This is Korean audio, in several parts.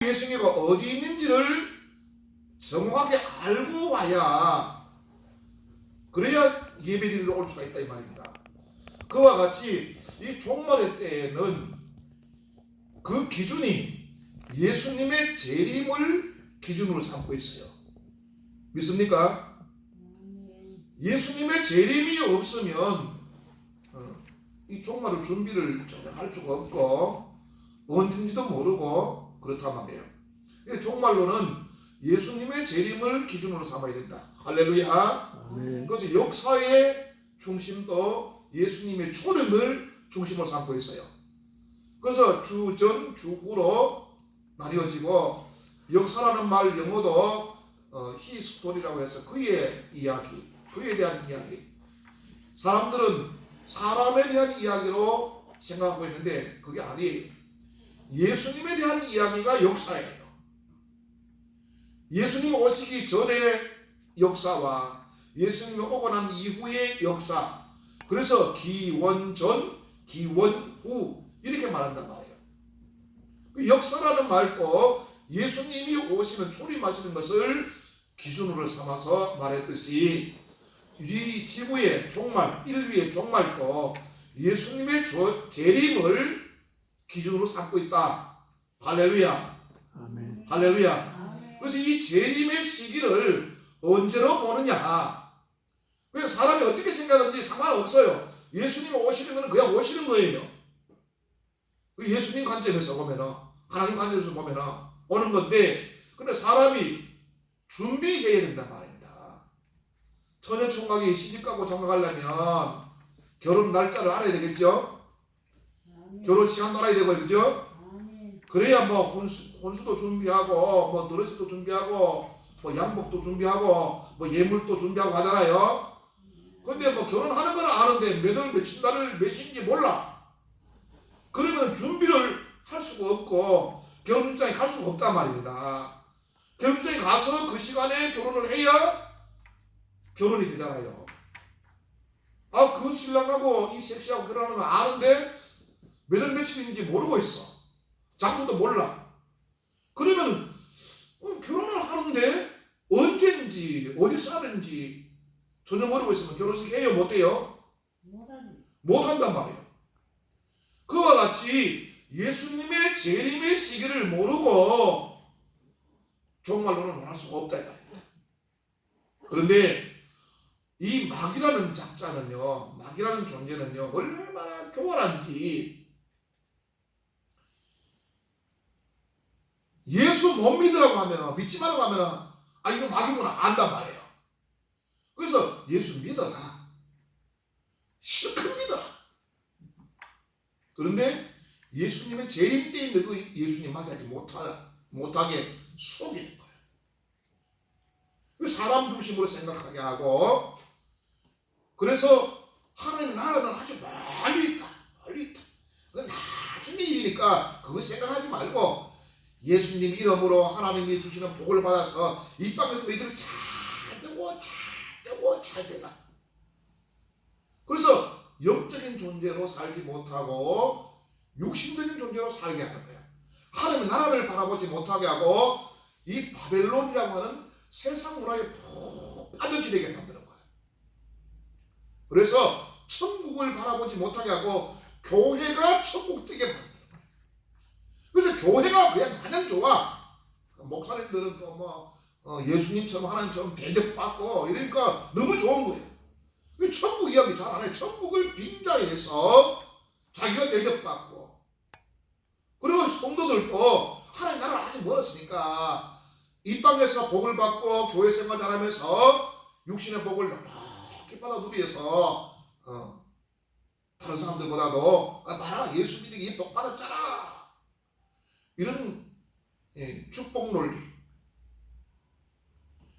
예수님이 어디 있는지를 정확하게 알고 와야, 그래야 예배드리러 올 수가 있다 이 말입니다. 그와 같이 이 종말의 때에는 그 기준이 예수님의 재림을 기준으로 삼고 있어요. 믿습니까? 예수님의 재림이 없으면 이 종말의 준비를 전혀 할 수가 없고 언제인지도 모르고 그렇단 말이에요. 종말로는 예수님의 재림을 기준으로 삼아야 된다. 할렐루야. 아멘. 그래서 역사의 중심도 예수님의 초림을 중심으로 삼고 있어요. 그래서 주전, 주후로 나뉘어지고, 역사라는 말 영어도 히스토리라고 해서 그의 이야기, 그에 대한 이야기. 사람들은 사람에 대한 이야기로 생각하고 있는데 그게 아니에요. 예수님에 대한 이야기가 역사예요. 예수님 오시기 전의 역사와 예수님이 오고 난 이후의 역사. 그래서 기원전, 기원후 이렇게 말한단 말이에요. 그 역사라는 말도 예수님이 오시는, 초림하시는 것을 기준으로 삼아서 말했듯이 이 지구의 종말, 인류의 종말도 예수님의 재림을 기준으로 삼고 있다. 할렐루야. 아멘. 할렐루야. 그래서 이 재림의 시기를 언제로 보느냐. 그래서 사람이 어떻게 생각하든지 상관없어요. 예수님 오시는 건 그냥 오시는 거예요. 예수님 관점에서 보면은, 하나님 관점에서 보면은 오는 건데, 근데 사람이 준비해야 된단 말입니다. 처녀총각이 시집가고 장가가려면 결혼 날짜를 알아야 되겠죠? 결혼 시간도 알아야 되고, 그죠? 그래야 뭐 혼수도 준비하고, 뭐 드레스도 준비하고, 뭐 양복도 준비하고, 뭐 예물도 준비하고 하잖아요. 근데 뭐 결혼하는 건 아는데 몇 월 며칠 날을 몇인지 몰라. 그러면 준비를 할 수가 없고 결혼장에 갈 수가 없단 말입니다. 결혼장에 가서 그 시간에 결혼을 해야 결혼이 되잖아요. 그 신랑하고 이 섹시하고 결혼하는 거 아는데 몇 월 며칠인지 모르고 있어. 장소도 몰라. 그러면 결혼을 하는데 언제인지 어디서 하는지 전혀 모르고 있으면 결혼식 해요? 못해요? 못한단 말이에요. 그와 같이 예수님의 재림의 시기를 모르고 종말론을 할 수가 없다 이 말입니다. 그런데 이 마귀라는 작자는요, 마귀라는 존재는요, 얼마나 교활한지, 예수 못 믿으라고 하면, 믿지 말라고 하면 이거 마귀구나 안단 말이에요. 그래서 예수 믿어라, 실컷 믿어라. 그런데 예수님의 재림 때인데 그 예수님 맞이하지 못하게 속이는 거예요. 그 사람 중심으로 생각하게 하고, 그래서 하나님 나라는 아주 멀리 있다, 멀리 있다. 그건 나중에 일이니까 그거 생각하지 말고 예수님 이름으로 하나님이 주시는 복을 받아서 이 땅에서 너희들 잘 되고 잘 되고 잘 되라. 그래서 영적인 존재로 살지 못하고 육신적인 존재로 살게 하는 거예요. 하나님의 나라를 바라보지 못하게 하고 이 바벨론이라고 하는 세상 문화에 푹 빠져지게 만드는 거예요. 그래서 천국을 바라보지 못하게 하고 교회가 천국 되게 만드는 거예요. 그래서 교회가 그냥 마냥 좋아. 목사님들은 또 뭐 예수님처럼 하나님처럼 대접받고 이러니까 너무 좋은 거예요. 천국 이야기 잘 안 해. 천국을 빈자리에서 자기가 대접받고, 그리고 성도들도 하나님 나라를 아직 멀었으니까 이 땅에서 복을 받고 교회 생활 잘하면서 육신의 복을 이렇게 받아 누리해서 다른 사람들보다도 나라 예수 믿는 게 복 받았잖아, 이런 축복 논리.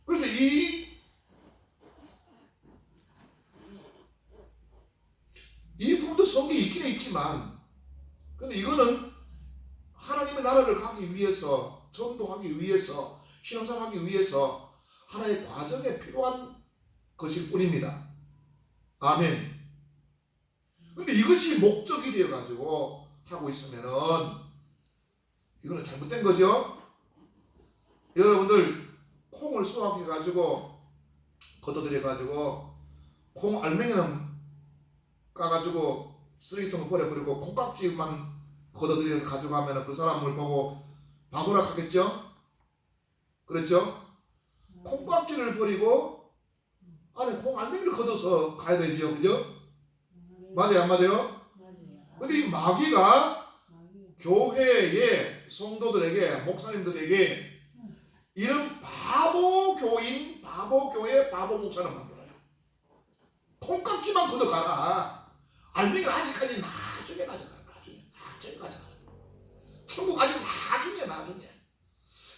그래서 이 부분도 성경에 있긴 있지만, 근데 이거는 하나님의 나라를 가기 위해서, 전도하기 위해서, 신앙생활하기 위해서 하나의 과정에 필요한 것일 뿐입니다. 아멘. 근데 이것이 목적이 되어가지고 하고 있으면은 이거는 잘못된 거죠. 여러분들 콩을 수확해 가지고 걷어들여 가지고 콩 알맹이는 까가지고 쓰레기통에 버려버리고 콩깍지만 걷어들여서 가져가면 그 사람을 보고 바보라 하겠죠? 그렇죠? 콩깍지를 버리고 안에 콩 알맹이를 걷어서 가야 되죠, 그죠? 맞아요, 안 맞아요? 근데 이 마귀가 교회의 성도들에게, 목사님들에게 이런 바보 교인, 바보 교회, 바보 목사를 만들어요. 콩깍지만 걷어가라. 알맹이는 아직까지 나중에 가져가. 나중에 가져가. 천국 아직 나중에.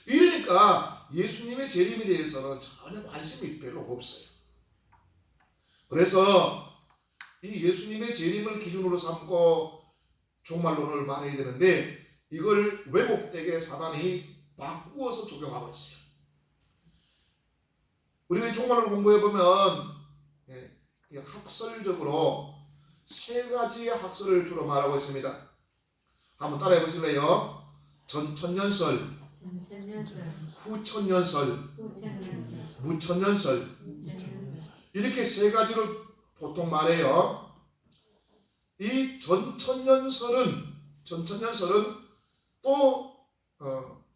이러니까 예수님의 재림에 대해서는 전혀 관심이 별로 없어요. 그래서 이 예수님의 재림을 기준으로 삼고 종말론을 말해야 되는데 이걸 왜곡되게 사단이 바꾸어서 적용하고 있어요. 우리가 이 종말론을 공부해보면 학설적으로 세 가지의 학설을 주로 말하고 있습니다. 한번 따라해 보실래요? 전천년설, 후천년설, 무천년설 이렇게 세 가지를 보통 말해요. 이 전천년설은 또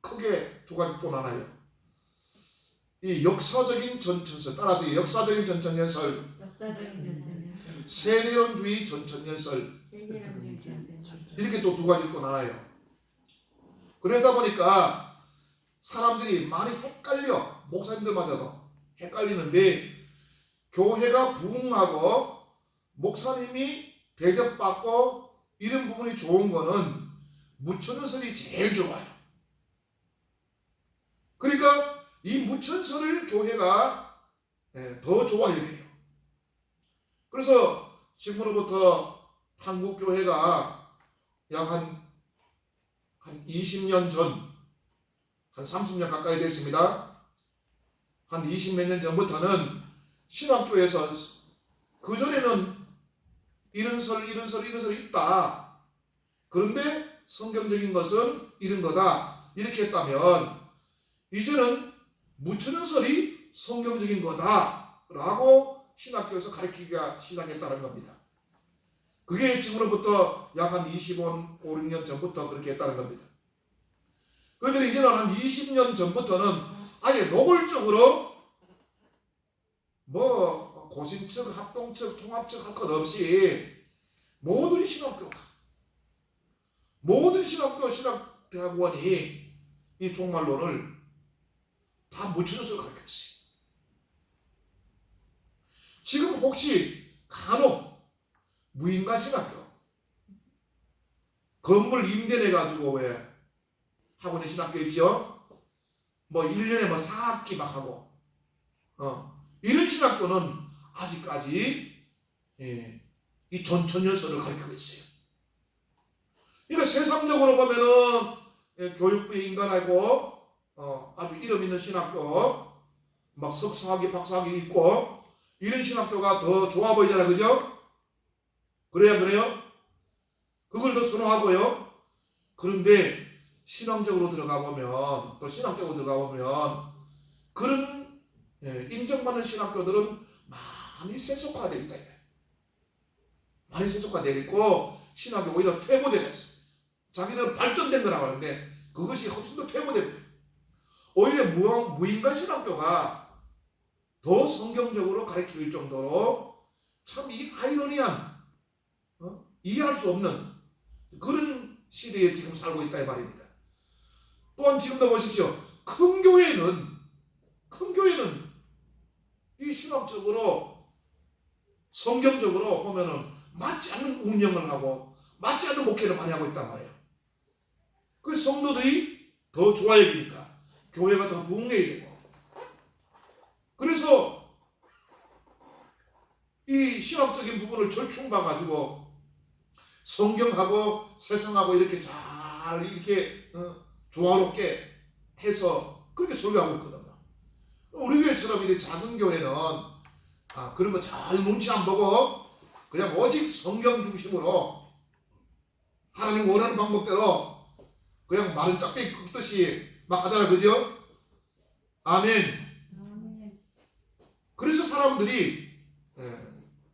크게 두 가지 또 나눠요. 이 역사적인 전천년설, 따라서 이 역사적인 전천년설, 세대론주의 전천년설 이렇게 또 두 가지 또 나눠요. 그러다 보니까 사람들이 많이 헷갈려. 목사님들마저도 헷갈리는데 교회가 부흥하고 목사님이 대접받고 이런 부분이 좋은 거는 무천년설이 제일 좋아요. 그러니까 이 무천설을 교회가 더 좋아해야 돼요. 그래서 지금으로부터 한국 교회가 약 한 20년 전, 한 30년 가까이 됐습니다. 한 20몇 년 전부터는 신학교에서 그전에는 이런 설 있다. 그런데 성경적인 것은 이런 거다. 이렇게 했다면 이제는 무천년설이 성경적인 거다. 라고 신학교에서 가르치기가 시작했다는 겁니다. 그게 지금으로부터 약 한 25, 6년 전부터 그렇게 했다는 겁니다. 그런데 이제는 한 20년 전부터는 아예 노골적으로 뭐 고신측, 합동측, 통합측 할 것 없이 모든 신학교 신학대학원이 이 종말론을 다 무천년설로 가르쳐 있어요. 지금 혹시 간혹 무인가 신학교 건물 임대 내가지고 왜 하고 있는 신학교 있죠? 뭐 1년에 뭐 4학기 막 하고 이런 신학교는 아직까지 이 전천년설을 가르치고 있어요. 그러니까 세상적으로 보면은 교육부의 인간하고 아주 이름 있는 신학교 막 석사학위 박사학위 있고 이런 신학교가 더 좋아 보이잖아요. 그죠? 그래요? 그걸 더 선호하고요. 그런데 신앙적으로 들어가 보면 또 신학적으로 들어가 보면 그런 인정받는 신학교들은 많이 세속화되어 있다. 많이 세속화되어 있고 신학이 오히려 퇴보되어 있어요. 자기들은 발전된 거라고 하는데 그것이 훨씬 더 퇴보됩니다. 오히려 무인가 신학교가 더 성경적으로 가르칠 정도로 참 이 아이러니한 이해할 수 없는 그런 시대에 지금 살고 있다 이 말입니다. 또한 지금도 보십시오. 큰 교회는 이 신학적으로 성경적으로 보면은 맞지 않는 운영을 하고 맞지 않는 목회를 많이 하고 있단 말이에요. 그 성도들이 더 좋아해지니까 교회가 더 부흥해야 되고 그래서 이 신학적인 부분을 절충봐가지고 성경하고 세상하고 이렇게 잘 이렇게 조화롭게 해서 그렇게 설교하고 있거든요. 우리 교회처럼 이렇게 작은 교회는 그런 거 잘 눈치 안 보고 그냥 오직 성경 중심으로 하나님 원하는 방법대로 그냥 마른 짝대기 긁듯이 막 하잖아요. 그죠? 아멘. 그래서 사람들이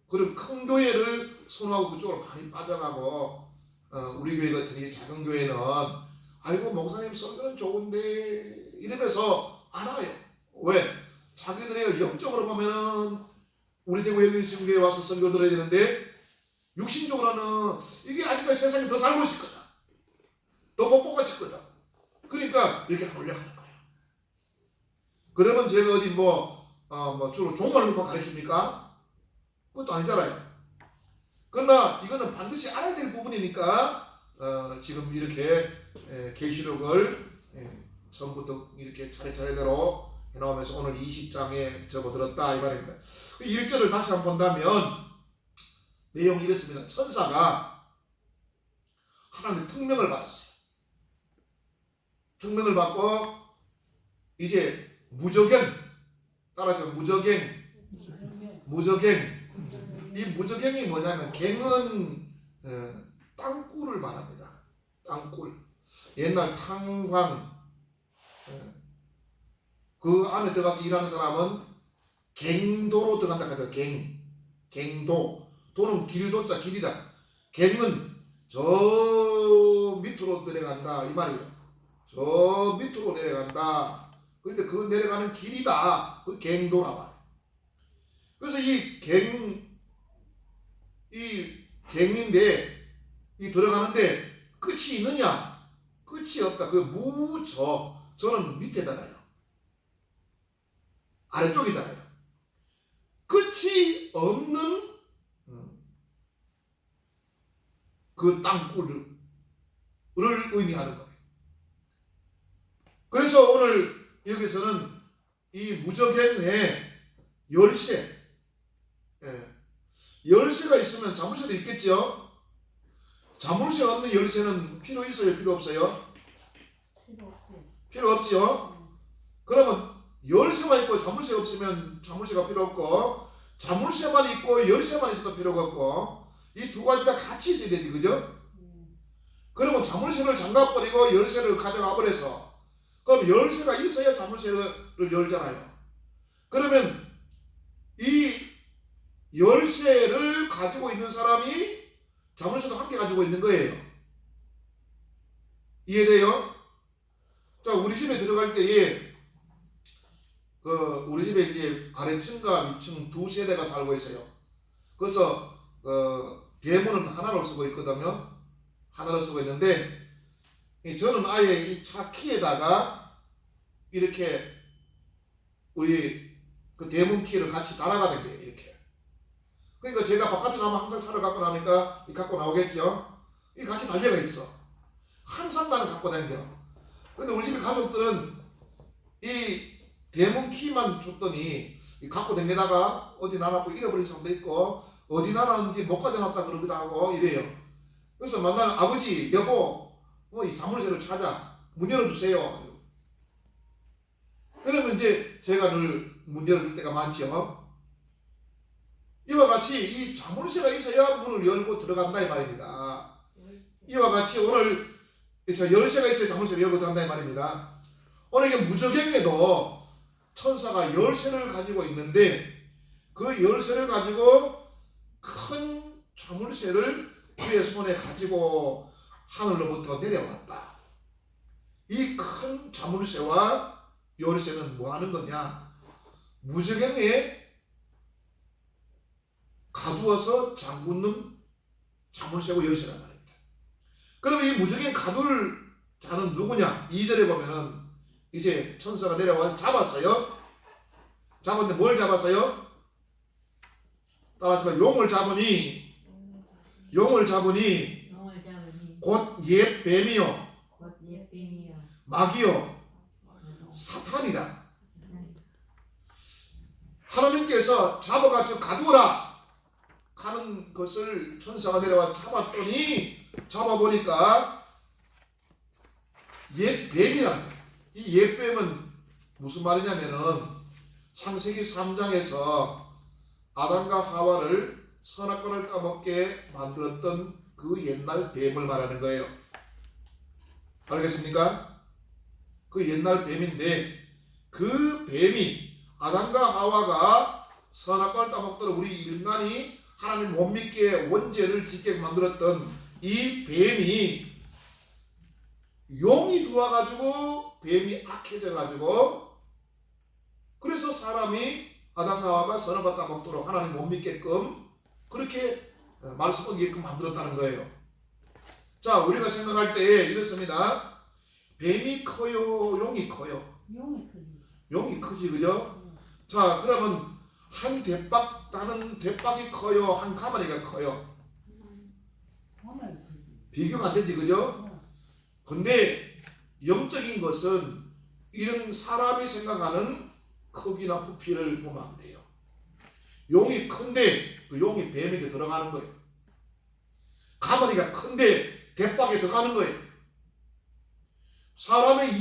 그런 큰 교회를 선호하고 그쪽으로 많이 빠져가고 우리 교회 같은 이 작은 교회는 아이고 목사님 설교는 좋은데 이러면서 안 와요. 왜? 자기들의 영적으로 보면은 우리 대구 예수교회에 와서 설교 들어야 되는데 육신적으로는 이게 아직까지 세상에 더 살고 싶거든, 더 복복하고 싶거든. 그러니까 이렇게 안 올라가는 거예요. 그러면 제가 어디 주로 종말론만 가르칩니까? 그것도 아니잖아요. 그러나 이거는 반드시 알아야 될 부분이니까 지금 이렇게 계시록을 처음부터 이렇게 차례차례대로 해나오면서 오늘 20장에 접어들었다 이 말입니다. 1절을 다시 한번 본다면 내용이 이렇습니다. 천사가 하나님의 특명을 받았어요. 특명을 받고 이제 무저갱, 따라서 무저갱. 이 무저갱이 뭐냐면 갱은 땅굴을 말합니다. 땅굴. 옛날 탕광 그 안에 들어가서 일하는 사람은 갱도로 들어간다 하죠. 갱도. 도는 길도자 길이다. 갱은 저 밑으로 내려간다 이 말이에요. 저 밑으로 내려간다. 근데 그 내려가는 길이다. 그 갱도라 말이에요. 그래서 이 갱인데 이 들어가는데 끝이 있느냐? 끝이 없다. 그 저는 밑에다가요. 아래쪽이잖아요. 끝이 없는 그 땅굴을 의미하는 거예요. 그래서 오늘 여기서는 이 무저갱에 열쇠가 있으면 자물쇠도 있겠죠. 자물쇠 없는 열쇠는 필요 있어요? 필요 없어요? 필요 없죠. 그러면 열쇠만 있고 자물쇠 없으면 자물쇠가 필요 없고, 자물쇠만 있고 열쇠만 있어도 필요가 없고, 이 두 가지가 같이 있어야 되지, 그죠? 그러면 자물쇠를 잠가버리고 열쇠를 가져가 버려서, 그럼 열쇠가 있어야 자물쇠를 열잖아요. 그러면 이 열쇠를 가지고 있는 사람이 자물쇠도 함께 가지고 있는 거예요. 이해돼요? 자, 우리 집에 들어갈 때에 우리 집에 이제 아래층과 위층 두 세대가 살고 있어요. 그래서 대문은 하나로 쓰고 있거든요. 하나로 쓰고 있는데 저는 아예 이 차 키에다가 이렇게 우리 그 대문 키를 같이 달아가는 거예요. 이렇게. 그러니까 제가 바깥에 나면 항상 차를 갖고 나오니까 갖고 나오겠죠. 이 같이 달려가 있어. 항상 나는 갖고 다녀. 근데 우리 집에 가족들은 이 대문 키만 줬더니 갖고 다니다가 어디 나눠고 잃어버린 사람도 있고 어디 나눴는지 못 가져놨다 그러기도 하고 이래요. 그래서 만날 아버지, 여보, 이 자물쇠를 찾아 문 열어주세요. 그러면 이제 제가 늘 문 열어줄 때가 많죠. 이와 같이 이 자물쇠가 있어야 문을 열고 들어간다 이 말입니다. 이와 같이 오늘 열쇠가 있어야 자물쇠를 열고 들어간다 이 말입니다. 오늘 이게 무저갱에도 천사가 열쇠를 가지고 있는데 그 열쇠를 가지고 큰 자물쇠를 그의 손에 가지고 하늘로부터 내려왔다. 이 큰 자물쇠와 열쇠는 뭐 하는 거냐? 무저갱에 가두어서 잠그는 자물쇠고 열쇠란 말입니다. 그럼 이 무저갱 가둘 자는 누구냐? 2절에 보면은 이제 천사가 내려와서 잡았어요. 잡았는데 뭘 잡았어요? 따라서 용을 잡으니 곧 옛 뱀이요 마귀요 사탄이라. 하나님께서 잡아가지고 가두어라 하는 것을 천사가 내려와 잡아보니까 옛 뱀이라는 거예요. 이 옛 뱀은 무슨 말이냐면은 창세기 3장에서 아담과 하와를 선악과를 따먹게 만들었던 그 옛날 뱀을 말하는 거예요. 알겠습니까? 그 옛날 뱀인데 그 뱀이 아담과 하와가 선악과를 따먹도록 우리 인간이 하나님 못 믿게 원죄를 짓게 만들었던 이 뱀이 용이 들어와가지고 뱀이 악해져가지고 그래서 사람이 아담과 하와가 선악과 따먹도록 하나님 못 믿게끔 그렇게 말씀 어기게끔 만들었다는 거예요. 자, 우리가 생각할 때 이렇습니다. 뱀이 커요, 용이 커요? 용이 크지. 용이 크지, 그죠? 자, 그러면 한 대박, 다른 대박이 커요, 한 가마리가 커요? 가마리 크지. 비교가 안 되지, 그죠? 근데 영적인 것은 이런 사람이 생각하는 크기나 부피를 보면 안 돼요. 용이 큰데 그 용이 뱀에게 들어가는 거예요. 가마리가 큰데 대박에 들어가는 거예요. 사람의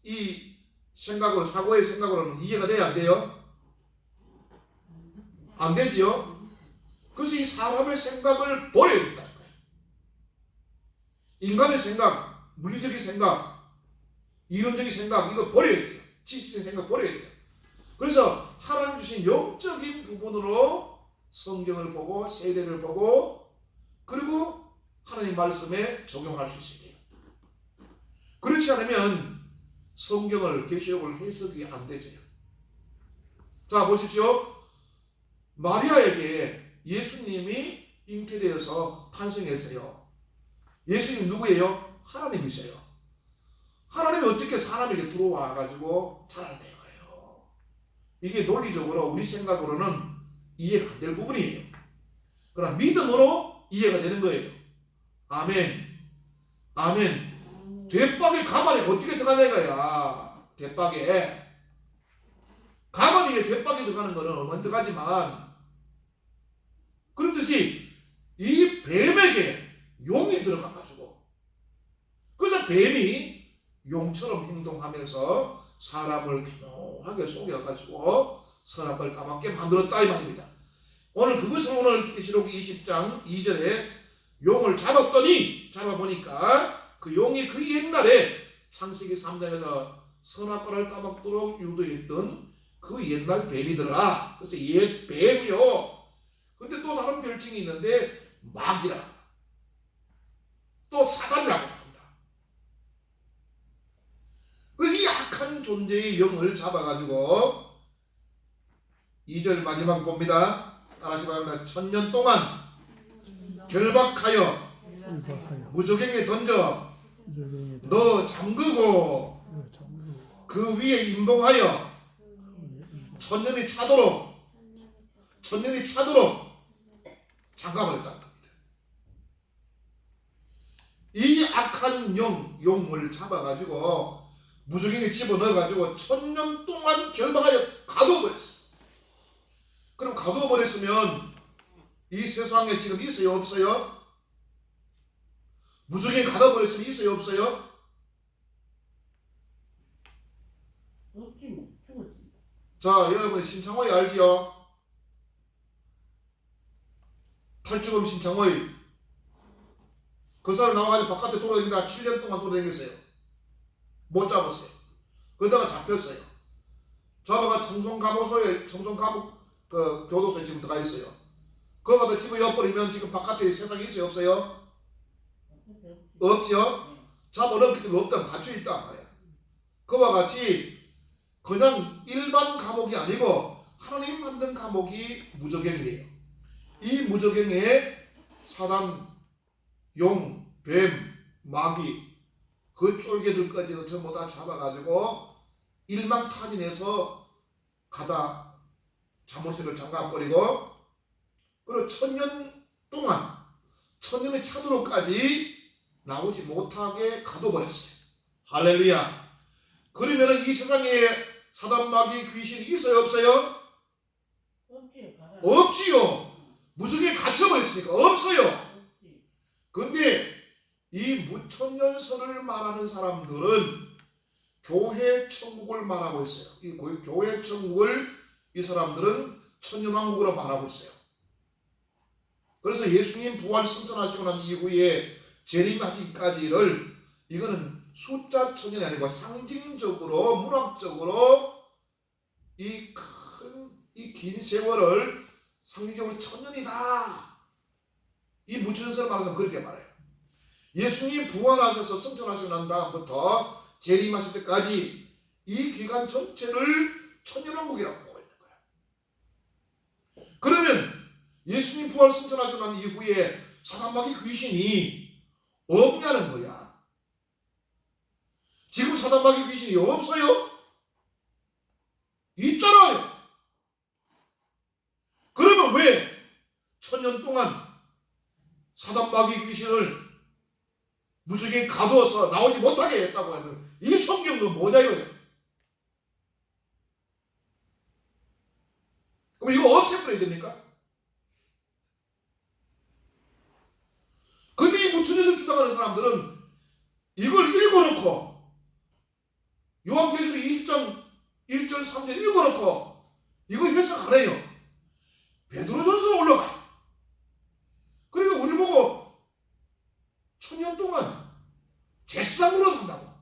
이 생각으로, 사고의 생각으로는 이해가 돼야 안 돼요? 안 되지요? 그래서 이 사람의 생각을 버려야 된다는 거예요. 인간의 생각, 물리적인 생각, 이론적인 생각, 이거 버려야 돼요. 지식적인 생각 버려야 돼요. 그래서 하나님 주신 영적인 부분으로 성경을 보고 세대를 보고 그리고 하나님 말씀에 적용할 수 있어야 돼요. 그렇지 않으면 성경을, 계시록을 해석이 안 되죠. 자, 보십시오. 마리아에게 예수님이 잉태되어서 탄생했어요. 예수님 누구예요? 하나님이세요. 하나님이 어떻게 사람에게 들어와가지고 자라나요? 이게 논리적으로 우리 생각으로는 이해가 안 될 부분이에요. 그러나 믿음으로 이해가 되는 거예요. 아멘. 아멘. 대박에 가만히 어떻게 들어가냐 이거야. 대박에. 가만히에 대박에 들어가는 거는 얼마나 들어가지만 그렇듯이 이 뱀에게 용이 들어가가지고 그래서 뱀이 용처럼 행동하면서 사람을 교묘하게 속여가지고 선악과를 따먹게 만들었다 이 말입니다. 오늘 계시록 20장 2절에 용을 잡아보니까 그 용이 그 옛날에 창세기 3장에서 선악과를 따먹도록 유도했던 그 옛날 뱀이더라. 그래서 옛 뱀이요. 근데 또 다른 별칭이 있는데 마귀라 또 사단이라고 합니다. 그래서 이 악한 존재의 영을 잡아가지고 2절 마지막 봅니다. 따라하시 바랍니다. 1000년 동안 결박하여 무저갱에 던져 너 잠그고 그 위에 임봉하여 천년이 차도록 잠가버렸다는 겁니다. 이 악한 용을 잡아가지고 무저갱에 집어넣어가지고 1000년 동안 결박하여 가둬버렸어. 그럼 가둬버렸으면 이 세상에 지금 있어요 없어요? 무저갱에 가둬버렸으면 있어요 없어요? 없지 뭐. 죽었지. 자, 여러분 신창호이 알지요? 탈주범 신창호이 그 사람 나와가지고 바깥에 돌아다니다 7년 동안 돌아다녔어요. 못 잡았어요. 그러다가 잡혔어요. 잡아가 청송감옥 그 교도소에 지금 들어가 있어요. 그거 갖다 집어 엿버리면 지금 바깥에 세상에 있어요 없어요? 없지요? 잡아넣기 때문에 없다면 갇혀 있단 말이야. 그와 같이 그냥 일반 감옥이 아니고 하나님 만든 감옥이 무저갱이에요. 이 무저갱에 사단, 용, 뱀, 마귀 그 쫄개들까지도 전부 다 잡아가지고 일망타진해서 가다 자물쇠를 잠가버리고 그리고 1000년 동안 1000년의 차도로까지 나오지 못하게 가둬버렸어요. 할렐루야. 그러면 이 세상에 사단, 마귀, 귀신이 있어요 없어요? 없지요. 무속에 갇혀버렸으니까 없어요. 근데 이 무천년설을 말하는 사람들은 교회 천국을 말하고 있어요. 이 교회 천국을 이 사람들은 천년왕국으로 말하고 있어요. 그래서 예수님 부활 승천하시고 난 이후에 재림하시기까지를 이거는 숫자 천년이 아니고 상징적으로 문학적으로 이 긴 세월을 상징적으로 천년이다. 이 무천선을 말하면 그렇게 말해요. 예수님 부활하셔서 승천하시고 난 다음부터 재림하실 때까지 이 기간 전체를 천년왕국이라고 보고 있는 거예요. 그러면 예수님 부활 승천하시고 난 이후에 사단마귀 귀신이 없냐는 거야. 지금 사단마귀 귀신이 없어요? 있잖아요. 그러면 왜 천년 동안 사단마귀 귀신을 무적에 가두어서 나오지 못하게 했다고 하는 이 성경은 뭐냐 이거예요. 그럼 이거 없애버려야 됩니까? 근데 이 무천년을 주장하는 사람들은 이걸 읽어놓고 요한계시록 20장 1절 3절 읽어놓고 이거 해석 안 해요. 베드로전서 올라가요. 그러니까 우리 보고 천년 동안 제사장으로 산다고.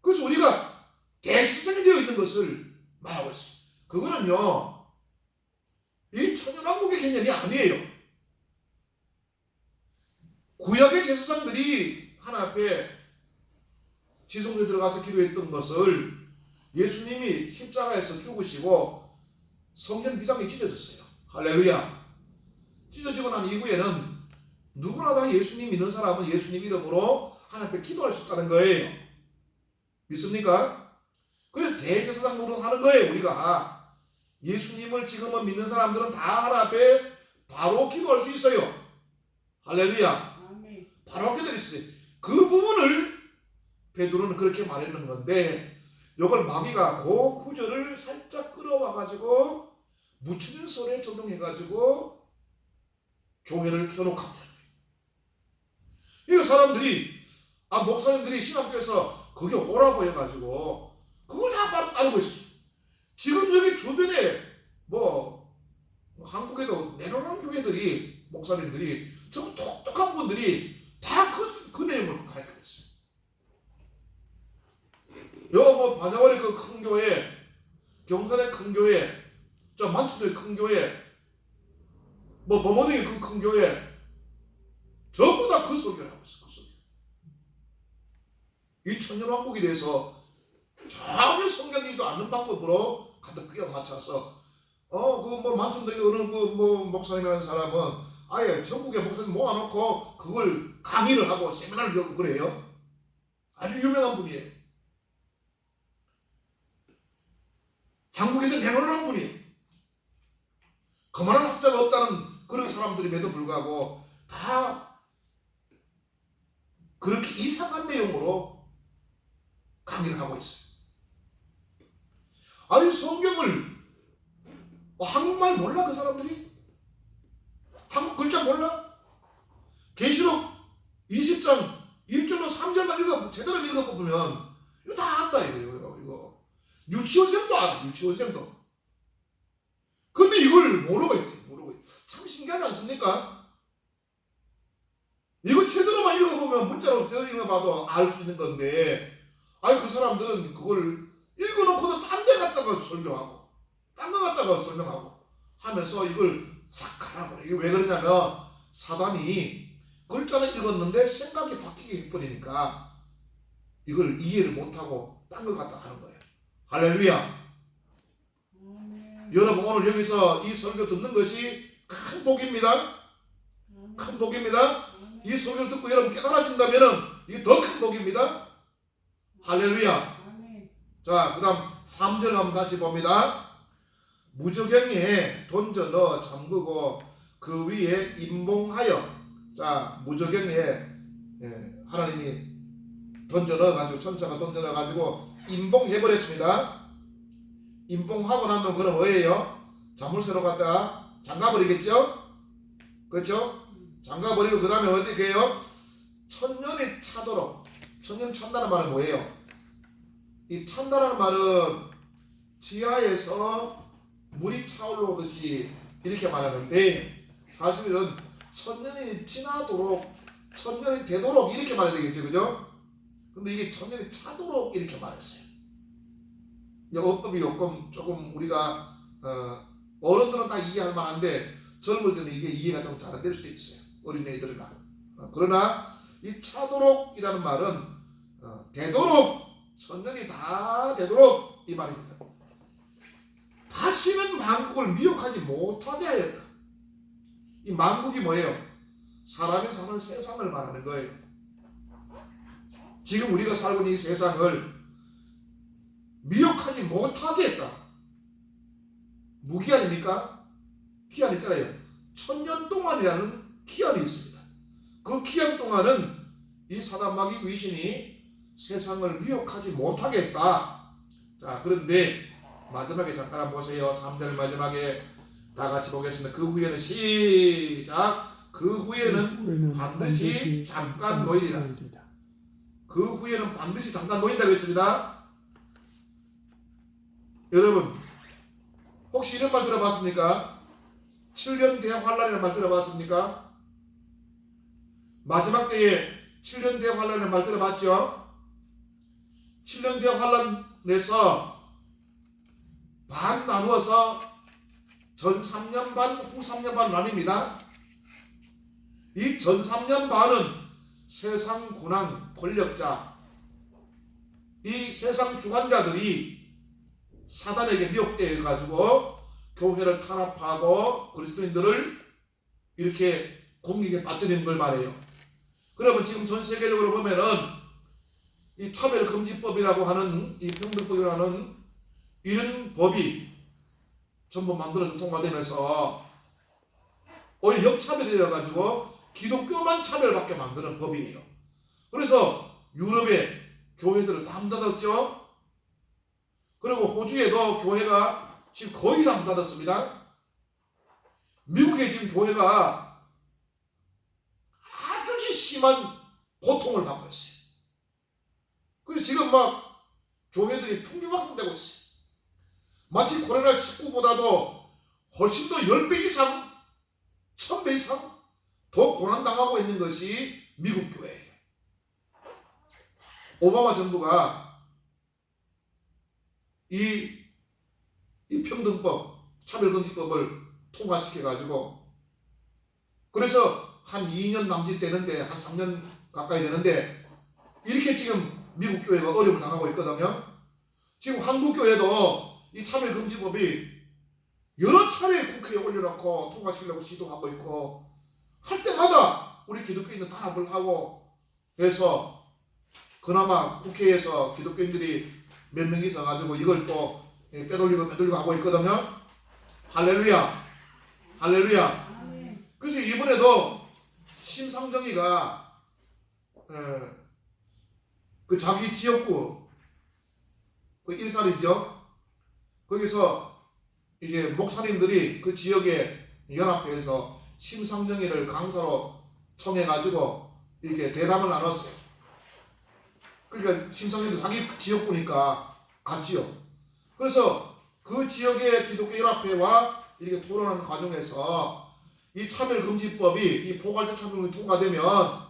그래서 우리가 대제사장이 되어 있는 것을 말하고 있어요. 그거는요, 이 천년왕국의 개념이 아니에요. 구약의 제사장들이 하나님 앞에 지성소에 들어가서 기도했던 것을 예수님이 십자가에서 죽으시고 성전 비장이 찢어졌어요. 할렐루야. 찢어지고 난 이후에는 누구나 다 예수님 믿는 사람은 예수님 이름으로 하나님 앞에 기도할 수 있다는 거예요. 믿습니까? 그래서 대제사장 노릇 하는 거예요. 우리가 예수님을 지금은 믿는 사람들은 다 하나님 앞에 바로 기도할 수 있어요. 할렐루야. 바로 기도할 수 있어요. 그 부분을 베드로는 그렇게 말했는 건데 이걸 마귀가 그 구절을 살짝 끌어와가지고 무천년설에 적용해가지고 교회를 켜놓고 이거 사람들이 목사님들이 신학교에서 그게 오라고 해가지고 그걸 다 바로 따르고 있어요. 지금 여기 주변에 한국에도 내려오는 교회들이 목사님들이 좀 똑똑한 분들이 다 그 내용을 가르치고 있어요. 여 반야월의 그 큰 교회, 경산의 큰 교회, 저 만천도의 큰 교회, 범어동의 그 큰 교회 전부 다 그 설교를 하고 있어. 그 설교. 이 천년왕국에 대해서 전혀 성경이도 않는 방법으로 가득 끼워 맞춰서 만천도의 어느 목사님이라는 사람은 아예 전국의 목사님 모아놓고 그걸 강의를 하고 세미나를 열고 그래요. 아주 유명한 분이에요. 한국에서 내놓으라는 분이에요. 그만한 학자가 없다는 그런 사람들임에도 불구하고 다 그렇게 이상한 내용으로 강의를 하고 있어요. 아니 성경을 한국말 몰라 그 사람들이? 한국 글자 몰라? 계시록 20장 1절로 3절만 제대로 읽어보면 이거 다 안다 이거. 유치원생도 알아. 유치원생도. 근데 이걸 모르고 있대. 참 신기하지 않습니까? 이거 제대로만 읽어보면 문자로 제대로 읽어봐도 알 수 있는 건데 그 사람들은 그걸 읽어놓고도 딴 데 갔다가 설명하고 딴 데 갔다가 설명하고 하면서 이걸 싹 갈아버려. 이게 왜 그러냐면 사단이 글자를 읽었는데 생각이 바뀌게 해버리니까 이걸 이해를 못하고 딴 걸 갖다 하는 거예요. 할렐루야. 여러분 오늘 여기서 이 설교 듣는 것이 큰 복입니다. 큰 복입니다. 이 설교를 듣고 여러분 깨달아진다면 이게 더 큰 복입니다. 할렐루야. 자, 그 다음 3절 한번 다시 봅니다. 무저갱에 던져 넣어 잠그고 그 위에 임봉하여. 자, 무저갱에 하나님이 던져 넣어가지고 천사가 던져 넣어가지고 임봉해버렸습니다. 임봉하고 나면 그럼 뭐예요? 자물쇠로 갖다가 잠가버리겠죠? 그렇죠? 잠가버리고 그 다음에 어떻게 해요? 천년이 차도록. 천년 찬다는 말은 뭐예요? 이 찬다라는 말은 지하에서 물이 차올라오듯이 이렇게 말하는데 사실은 천년이 지나도록 천년이 되도록 이렇게 말해야 되겠죠, 그죠? 근데 이게 천년이 차도록 이렇게 말했어요. 영어법이 조금 우리가 어른들은 다 이해할 만한데 젊은이들은 이게 이해가 좀 잘 안 될 수도 있어요. 어린애들이나. 그러나 이 차도록이라는 말은 되도록, 천년이 다 되도록 이 말입니다. 다시는 만국을 미혹하지 못하게 하였다. 이 만국이 뭐예요? 사람이 사는 세상을 말하는 거예요. 지금 우리가 살고 있는 이 세상을 미혹하지 못하게 했다. 무기한입니까? 기한이 있잖아요. 1000년 동안이라는 기한이 있습니다. 그 기한 동안은 이 사단 마귀 귀신이 세상을 미혹하지 못하게 했다. 자, 그런데 마지막에 잠깐 한번 보세요. 3절 마지막에 다 같이 보겠습니다. 그 후에는 시작. 그 후에는 반드시 잠깐 놓이리라. 그 후에는 반드시 잠깐 놓인다고 했습니다. 여러분 혹시 이런 말 들어봤습니까? 7년 대환란이라는 말 들어봤습니까? 마지막 때에 7년 대환란이라는 말 들어봤죠? 7년 대환란에서 반 나누어서 전 3년 반, 후 3년 반 나뉩니다. 이 전 3년 반은 세상 군왕, 권력자, 이 세상 주관자들이 사단에게 미혹되어 가지고 교회를 탄압하고 그리스도인들을 이렇게 공격에 빠뜨리는 걸 말해요. 그러면 지금 전 세계적으로 보면은 이 차별금지법이라고 하는 이 평등법이라고 하는 이런 법이 전부 만들어져 통과되면서 오히려 역차별이 되어가지고 기독교만 차별받게 만드는 법이에요. 그래서 유럽의 교회들을 다 닫았죠. 그리고 호주에도 교회가 지금 거의 다 닫았습니다. 미국에 지금 교회가 아주 심한 고통을 받고 있어요. 그래서 지금 막 교회들이 풍비박산되고 있어요. 마치 코로나19보다도 훨씬 더 10배 이상, 1000배 이상 더 고난당하고 있는 것이 미국 교회예요. 오바마 정부가 이 평등법, 차별금지법을 통과시켜가지고 그래서 한 2년 남짓 되는데 한 3년 가까이 되는데 이렇게 지금 미국 교회가 어려움을 당하고 있거든요. 지금 한국 교회도 이 차별금지법이 여러 차례 국회에 올려놓고 통과시키려고 시도하고 있고 할 때마다 우리 기독교인들 탄압을 하고 해서 그나마 국회에서 기독교인들이 몇 명 있어가지고 이걸 또 빼돌리고 하고 있거든요. 할렐루야, 할렐루야. 그래서 이번에도 심상정의가 그 자기 지역구 그 일산이죠. 거기서 이제 목사님들이 그 지역에 연합회에서 심상정의를 강사로 청해가지고 이렇게 대담을 나눴어요. 그러니까 심상정의도 자기 지역구니까 갔지요. 그래서 그 지역의 기독교 연합회와 이렇게 토론하는 과정에서 이 차별금지법이 이 포괄적 차별금지 통과되면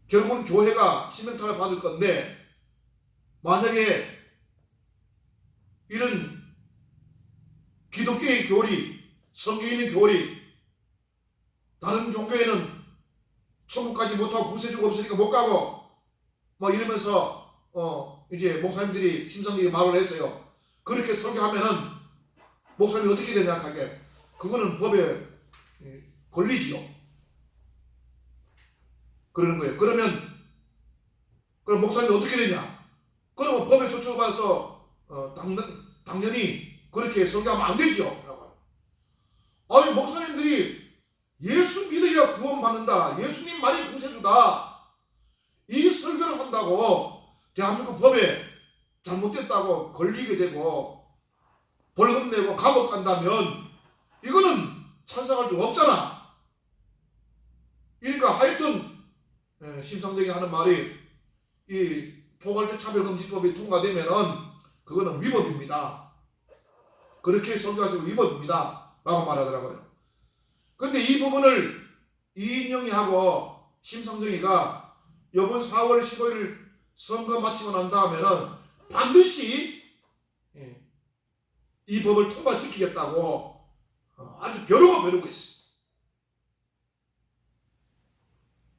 결국은 교회가 시멘탈을 받을 건데 만약에 이런 기독교의 교리, 성경인의 교리, 다른 종교에는 천국까지 못하고 구세주가 없으니까 못 가고 뭐 이러면서 이제 목사님들이 심상정의가 말을 했어요. 그렇게 설교하면은 목사님이 어떻게 되냐 하게 그거는 법에 걸리지요. 그러는 거예요. 그럼 목사님이 어떻게 되냐? 그러면 법에 조처받아서 당연히 그렇게 설교하면 안 되죠. 아니 목사님들이 예수 믿어야 구원받는다. 예수님 말이 구세주다. 이 설교를 한다고 대한민국 법에 잘못됐다고 걸리게 되고 벌금 내고 감옥 간다면 이거는 찬성할 수 없잖아. 그러니까 하여튼 심상정이 하는 말이 이 포괄적 차별금지법이 통과되면은 그거는 위법입니다. 그렇게 설교하시고 위법입니다. 라고 말하더라고요. 근데 이 부분을 이인영이하고 심상정이가 이번 4월 15일 선거 마치고 난 다음에는 반드시 이 법을 통과시키겠다고 아주 벼르고 있어요.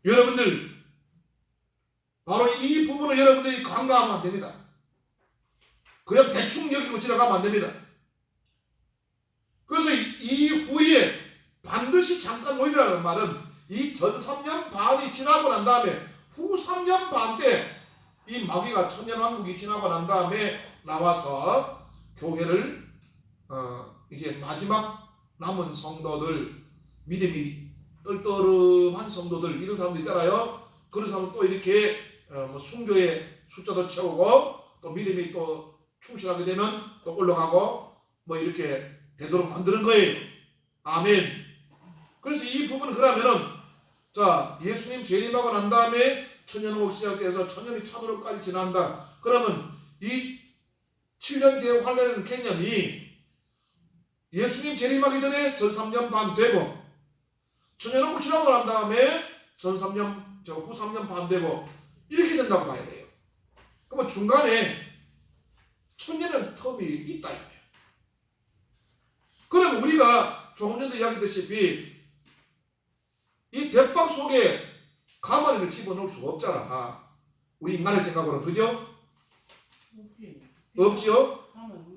여러분들 바로 이 부분을 여러분들이 간과하면 안 됩니다. 그냥 대충 여기고 지나가면 안 됩니다. 그래서 이후에 반드시 잠깐 노이라는 말은 이 전 3년 반이 지나고 난 다음에 후 3년 반 때 이 마귀가 천년왕국이 지나고 난 다음에 나와서 교회를 이제 마지막 남은 성도들, 믿음이 떨떠름한 성도들, 이런 사람들 있잖아요. 그런 사람은 또 이렇게 순교의 숫자도 채우고 또 믿음이 또 충실하게 되면 또 올라가고 뭐 이렇게 되도록 만드는 거예요. 아멘. 그래서 이 부분은 그러면은 자, 예수님 재림하고 난 다음에 천년왕국 시작돼서 천년이 차도록까지 지난다. 그러면 이 7년 뒤에 환란이라는 개념이 예수님 재림하기 전에 전 3년 반 되고 천년왕국 지나고 난 다음에 전 3년, 후 3년 반 되고 이렇게 된다고 봐야 돼요. 그러면 중간에 천년의 텀이 있다 이거예요. 그러면 우리가 조금 전에 이야기했다시피 이 대박 속에 가마니를 집어넣을 수가 없잖아. 우리 인간의 생각으로는. 그죠? 없지요?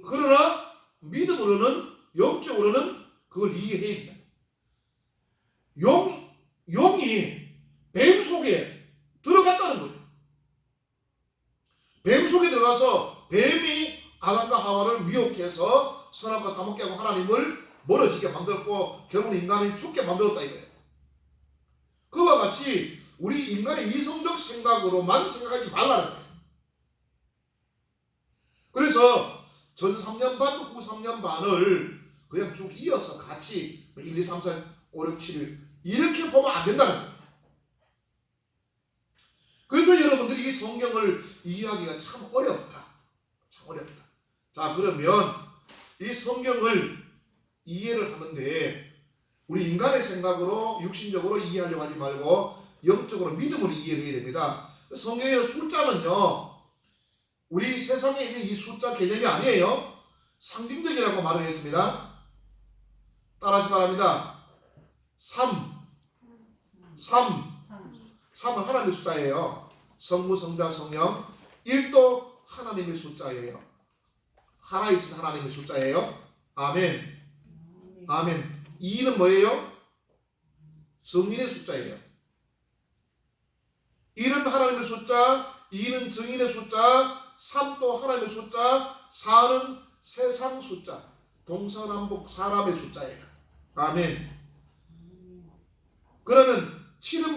그러나 믿음으로는, 영적으로는 그걸 이해해야 된다. 용이 뱀 속에 들어갔다는 거예요. 뱀 속에 들어가서 뱀이 아담과 하와를 미혹해서 선악과 따먹게 하고 하나님을 멀어지게 만들었고 결국은 인간이 죽게 만들었다 이거예요. 그와 같이 우리 인간의 이성적 생각으로만 생각하지 말라는 거예요. 그래서 전 3년 반, 후 3년 반을 그냥 쭉 이어서 같이 1, 2, 3, 4, 5, 6, 7 이렇게 보면 안 된다는 거예요. 그래서 여러분들이 이 성경을 이해하기가 참 어렵다. 참 어렵다. 자, 그러면 이 성경을 이해를 하는데 우리 인간의 생각으로 육신적으로 이해하려고 하지 말고 영적으로 믿음으로 이해해야 됩니다. 성경의 숫자는요, 우리 세상에 있는 이 숫자 개념이 아니에요. 상징적이라고 말을 했습니다. 따라하시 바랍니다. 3은 하나님의 숫자예요. 성부, 성자, 성령. 1도 하나님의 숫자예요. 하나이신 하나님의 숫자예요. 아멘. 아멘. 2는 뭐예요? 성인의 숫자예요. 1은 하나님의 숫자, 2는 증인의 숫자, 3도 하나님의 숫자, 4는 세상 숫자, 동서남북 사람의 숫자예요. 아멘. 그러면 7은